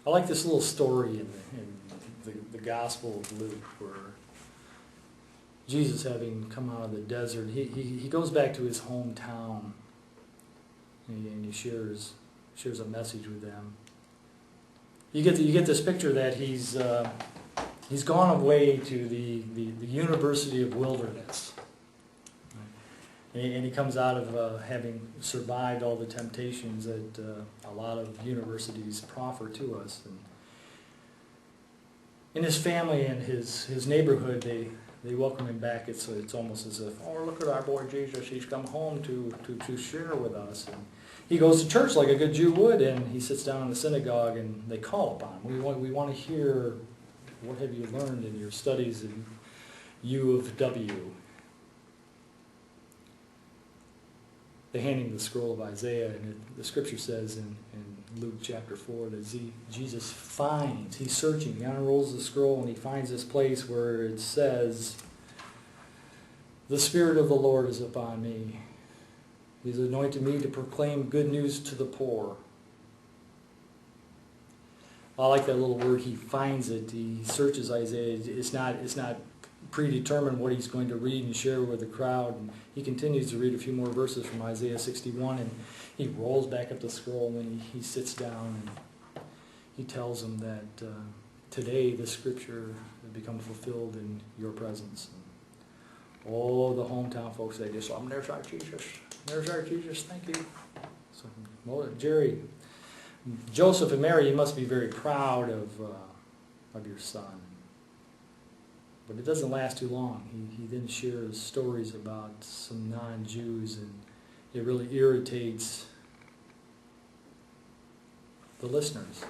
I like this little story in the Gospel of Luke where Jesus, having come out of the desert, he goes back to his hometown and he shares a message with them. You get this picture that he's gone away to the University of Wilderness. And he comes out of having survived all the temptations that a lot of universities proffer to us. And in his family and his neighborhood, they welcome him back. It's almost as if, oh, look at our boy Jesus. He's come home to share with us. And he goes to church like a good Jew would, and he sits down in the synagogue, and they call upon him. We want to hear, what have you learned in your studies in U of W? They hand him the scroll of Isaiah, and the scripture says in Luke chapter 4 that Jesus finds, he's searching, he unrolls the scroll, and he finds this place where it says, "The Spirit of the Lord is upon me. He's anointed me to proclaim good news to the poor." I like that little word, he finds it. He searches Isaiah. It's not predetermined what he's going to read and share with the crowd. And he continues to read a few more verses from Isaiah 61, and he rolls back up the scroll, and then he sits down and he tells them that today the scripture has become fulfilled in your presence. And all the hometown folks, they just, oh, there's our Jesus. There's our Jesus, thank you. So, well, Jerry, Joseph and Mary, you must be very proud of your son. But it doesn't last too long. He then shares stories about some non-Jews, and it really irritates the listeners,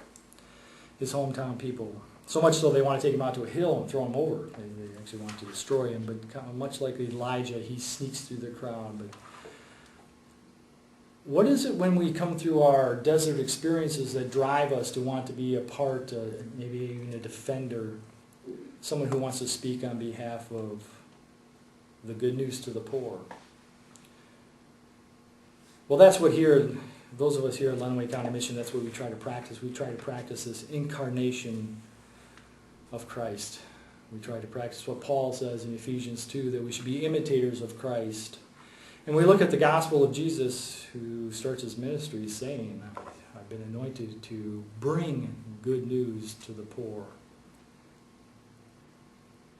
his hometown people. So much so they want to take him out to a hill and throw him over. They actually want to destroy him. But kind of much like Elijah, he sneaks through the crowd. But what is it when we come through our desert experiences that drive us to want to be a part, maybe even a defender, someone who wants to speak on behalf of the good news to the poor? Well, that's what those of us here at Lenawee County Mission, that's what we try to practice. We try to practice this incarnation of Christ. We try to practice what Paul says in Ephesians 2, that we should be imitators of Christ. And we look at the gospel of Jesus, who starts his ministry saying, I've been anointed to bring good news to the poor.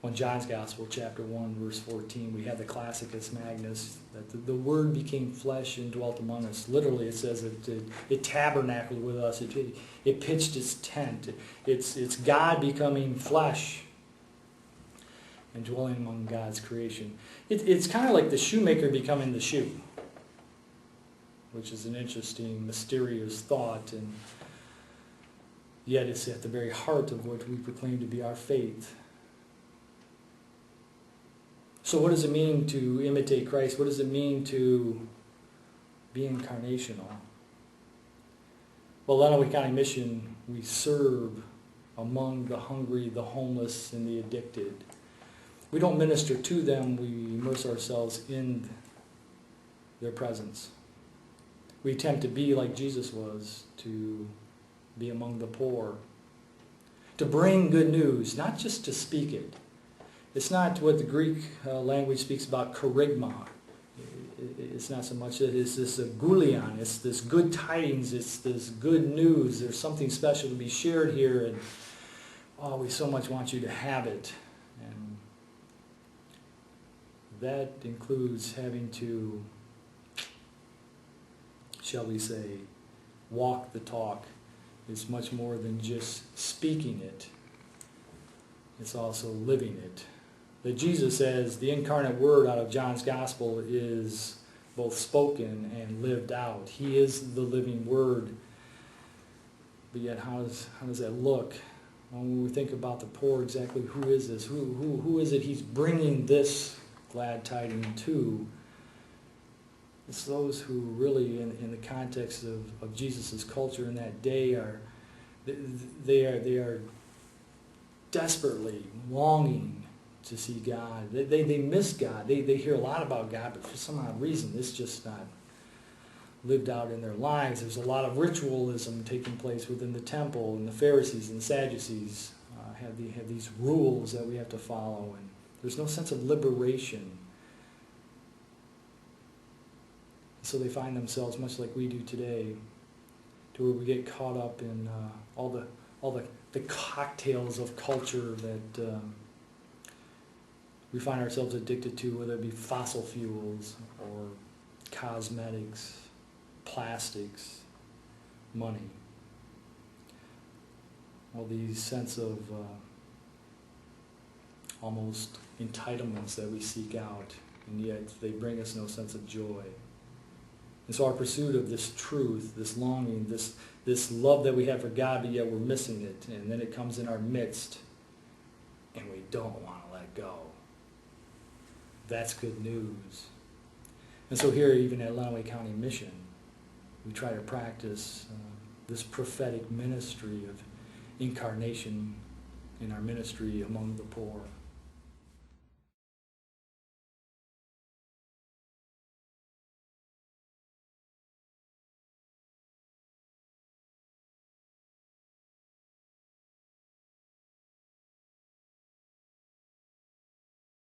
On John's Gospel, chapter 1, verse 14, we have the Classicus Magnus, that the Word became flesh and dwelt among us. Literally, it says it tabernacled with us. It pitched its tent. It's God becoming flesh and dwelling among God's creation. It's kind of like the shoemaker becoming the shoe, which is an interesting, mysterious thought, and yet it's at the very heart of what we proclaim to be our faith. So what does it mean to imitate Christ? What does it mean to be incarnational? Well, Lenawee County Mission, we serve among the hungry, the homeless, and the addicted. We don't minister to them, we immerse ourselves in their presence. We attempt to be like Jesus was, to be among the poor, to bring good news, not just to speak it. It's not what the Greek language speaks about, kerygma. It's not so much that it's this goulion, it's this good tidings, it's this good news. There's something special to be shared here, and oh, we so much want you to have it. And that includes having to, shall we say, walk the talk. It's much more than just speaking it. It's also living it. That Jesus, as the incarnate word out of John's Gospel, is both spoken and lived out. He is the living word. But yet, how does that look? When we think about the poor, exactly who is this? Who is it he's bringing this glad tidings to? It's those who really, in the context of Jesus' culture in that day, they are desperately longing to see God. They miss God. They hear a lot about God, but for some odd reason, it's just not lived out in their lives. There's a lot of ritualism taking place within the temple, and the Pharisees and the Sadducees have these rules that we have to follow, and there's no sense of liberation. So they find themselves much like we do today, to where we get caught up in all the cocktails of culture that we find ourselves addicted to, whether it be fossil fuels or cosmetics, plastics, money. All these sense of almost entitlements that we seek out, and yet they bring us no sense of joy. And so our pursuit of this truth, this longing, this love that we have for God, but yet we're missing it, and then it comes in our midst, and we don't want to let go. That's good news. And so here, even at Lenawee County Mission, we try to practice this prophetic ministry of incarnation in our ministry among the poor.